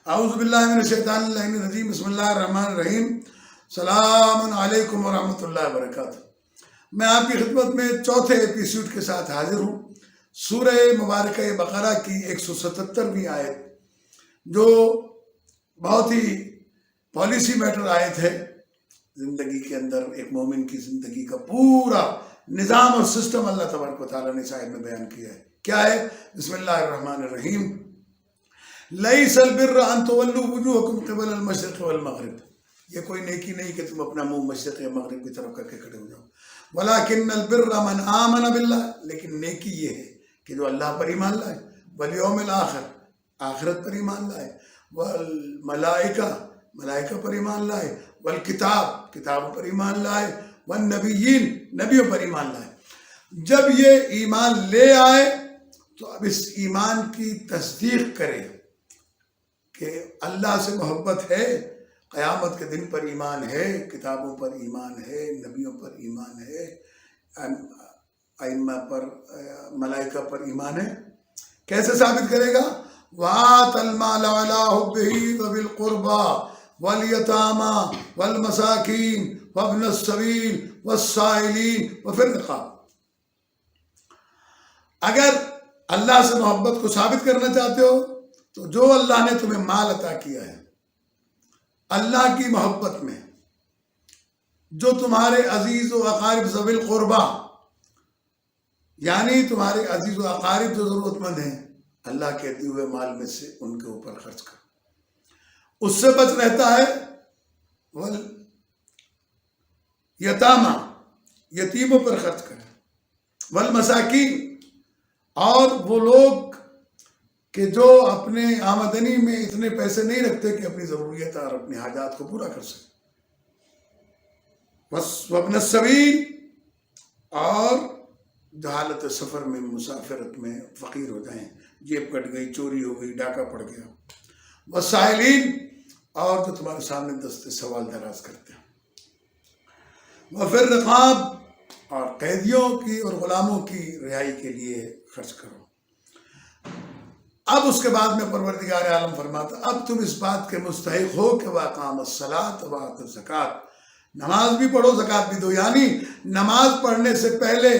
اعوذ باللہ من الشیطان اللعین الرجیم، بسم اللہ الرحمن الرحیم۔ سلام علیکم ورحمۃ اللہ وبرکاتہ۔ میں آپ کی خدمت میں چوتھے ایپیسوڈ کے ساتھ حاضر ہوں، سورہ مبارکہ بقرہ کی 177ویں آیت، جو بہت ہی پالیسی میٹر آیت ہے۔ زندگی کے اندر ایک مومن کی زندگی کا پورا نظام اور سسٹم اللہ تبارک و تعالیٰ نے اس آیت میں بیان کیا ہے۔ کیا ہے؟ بسم اللہ الرحمن الرحیم۔ لیس البر ان تولوا وجوہکم قبل المشرق والمغرب، یہ کوئی نیکی نہیں کہ تم اپنا منہ مشرق یا مغرب کی طرف کر کے کھڑے ہو جاؤ۔ ولکن البر من آمن باللہ، لیکن نیکی یہ ہے کہ جو اللہ پر ایمان لائے، والیوم الآخر، آخرت پر ایمان لائے، والملائکہ، ملائکہ پر ایمان لائے، والکتاب، کتابوں پر ایمان لائے، والنبیین، نبیوں پر ایمان لائے۔ جب یہ ایمان لے آئے تو اب اس ایمان کی تصدیق کرے کہ اللہ سے محبت ہے، قیامت کے دن پر ایمان ہے، کتابوں پر ایمان ہے، نبیوں پر ایمان ہے، ائمہ پر، ملائکہ پر ایمان ہے۔ کیسے ثابت کرے گا؟ وَآتَ الْمَالَ عَلَىٰ حُبِّهِ ذَوِي الْقُرْبَىٰ وَالْيَتَامَىٰ وَالْمَسَاكِينِ وَابْنَ السَّبِيلِ وَالسَّائِلِينَ وَفِي الرِّقَابِ۔ اگر اللہ سے محبت کو ثابت کرنا چاہتے ہو تو جو اللہ نے تمہیں مال عطا کیا ہے، اللہ کی محبت میں، جو تمہارے عزیز و اقارب ذوی القربیٰ، یعنی تمہارے عزیز و اقارب جو ضرورت مند ہیں، اللہ کے دیے ہوئے مال میں سے ان کے اوپر خرچ کرو۔ اس سے بچ رہتا ہے یتامہ، یتیموں پر خرچ کریں، والمساکین، اور وہ لوگ کہ جو اپنے آمدنی میں اتنے پیسے نہیں رکھتے کہ اپنی ضروریات اور اپنی حاجات کو پورا کر سکیں، وابن السبیل، اور جو حالت سفر میں، مسافرت میں فقیر ہو جائیں، جیب کٹ گئی، چوری ہو گئی، ڈاکہ پڑ گیا، والسائلین، اور جو تمہارے سامنے دست سوال دراز کرتے ہیں، وفی الرقاب، اور قیدیوں کی اور غلاموں کی رہائی کے لیے خرچ کرو۔ اب اس کے بعد میں پروردگار عالم فرماتا، اب تم اس بات کے مستحق ہو کہ وَأَقَامَ الصَّلَاةَ وَآتَى الزَّكَاةَ، نماز بھی پڑھو، زکوٰۃ بھی دو۔ یعنی نماز پڑھنے سے پہلے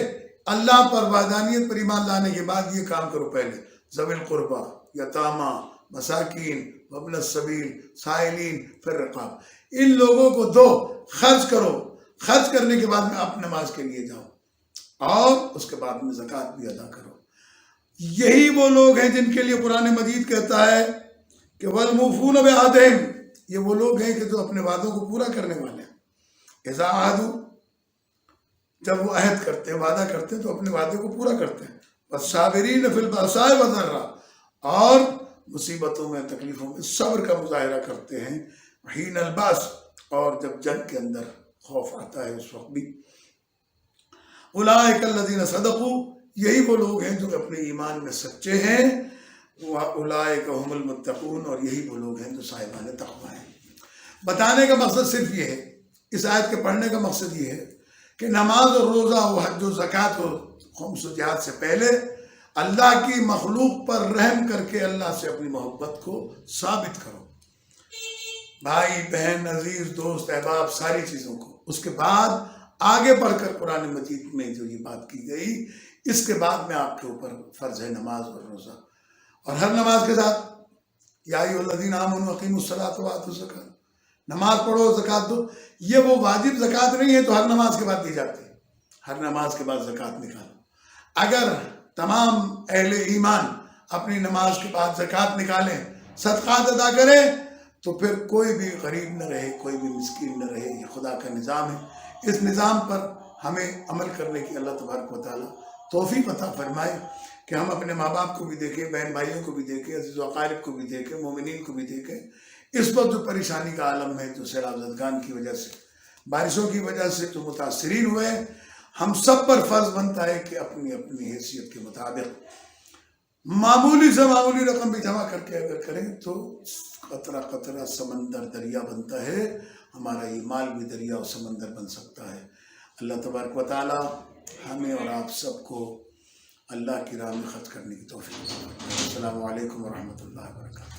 اللہ پر، وحدانیت پر ایمان لانے کے بعد یہ کام کرو۔ پہلے ذوی القربیٰ، یتامہ، مساکین، وابن السبیل، سائلین، فی الرقاب، ان لوگوں کو دو، خرچ کرو۔ خرچ کرنے کے بعد میں آپ نماز کے لیے جاؤ، اور اس کے بعد میں زکوٰۃ بھی ادا کرو۔ یہی وہ لوگ ہیں جن کے لیے قرآن مجید کہتا ہے کہ وَالْمُوفُونَ بِعَهْدِهِمْ، یہ وہ لوگ ہیں کہ جو اپنے وعدوں کو پورا کرنے والے ہیں۔ اذا عہدوا، جب وہ عہد کرتے ہیں، وعدہ کرتے ہیں تو اپنے وعدے کو پورا کرتے ہیں۔ وَالصَّابِرِينَ فِي الْبَأْسَاءِ وَالضَّرَّاءِ، اور مصیبتوں میں، تکلیفوں میں صبر کا مظاہرہ کرتے ہیں۔ حین الباس، اور جب جنگ کے اندر خوف آتا ہے اس وقت بھی۔ اولئک الذین صدقوا، یہی وہ لوگ ہیں جو اپنے ایمان میں سچے ہیں۔ اولئک هم المتقون، اور یہی وہ لوگ ہیں جو صاحبان تقوی ہیں۔ بتانے کا مقصد صرف یہ ہے، اس آیت کے پڑھنے کا مقصد یہ ہے کہ نماز اور روزہ و حج و زکوٰۃ و خمس و جہاد سے پہلے اللہ کی مخلوق پر رحم کر کے اللہ سے اپنی محبت کو ثابت کرو، بھائی بہن، عزیز، دوست، احباب، ساری چیزوں کو۔ اس کے بعد آگے بڑھ کر قرآن مجید میں جو یہ بات کی گئی، اس کے بعد میں آپ کے اوپر فرض ہے نماز اور روزہ، اور ہر نماز کے ساتھ یا ایھا الذین آمنوا اقیموا الصلاۃ وآتوا الزکاۃ، نماز پڑھو، زکوٰۃ دو۔ یہ وہ واجب زکوٰۃ نہیں ہے تو ہر نماز کے بعد دی جاتی ہے، ہر نماز کے بعد زکوٰۃ نکالو۔ اگر تمام اہل ایمان اپنی نماز کے بعد زکوٰۃ نکالیں، صدقات ادا کریں، تو پھر کوئی بھی غریب نہ رہے، کوئی بھی مسکین نہ رہے۔ یہ خدا کا نظام ہے۔ اس نظام پر ہمیں عمل کرنے کی اللہ تبارک و تعالیٰ توفیق عطا فرمائے کہ ہم اپنے ماں باپ کو بھی دیکھیں، بہن بھائیوں کو بھی دیکھیں، عزیز و اقارب کو بھی دیکھیں، مومنین کو بھی دیکھیں۔ اس وقت جو پریشانی کا عالم ہے، جو سیلاب زدگان کی وجہ سے، بارشوں کی وجہ سے جو متاثرین ہوئے، ہم سب پر فرض بنتا ہے کہ اپنی اپنی حیثیت کے مطابق معمولی سے معمولی رقم بھی جمع کر کے اگر کریں تو قطرہ قطرہ سمندر دریا بنتا ہے۔ ہمارا یہ مال بھی دریا اور سمندر بن سکتا ہے۔ اللہ تبارک و تعالی ہمیں اور آپ سب کو اللہ کی راہ میں خرچ کرنے کی توفیق دے۔ السلام علیکم ورحمۃ اللہ وبرکاتہ۔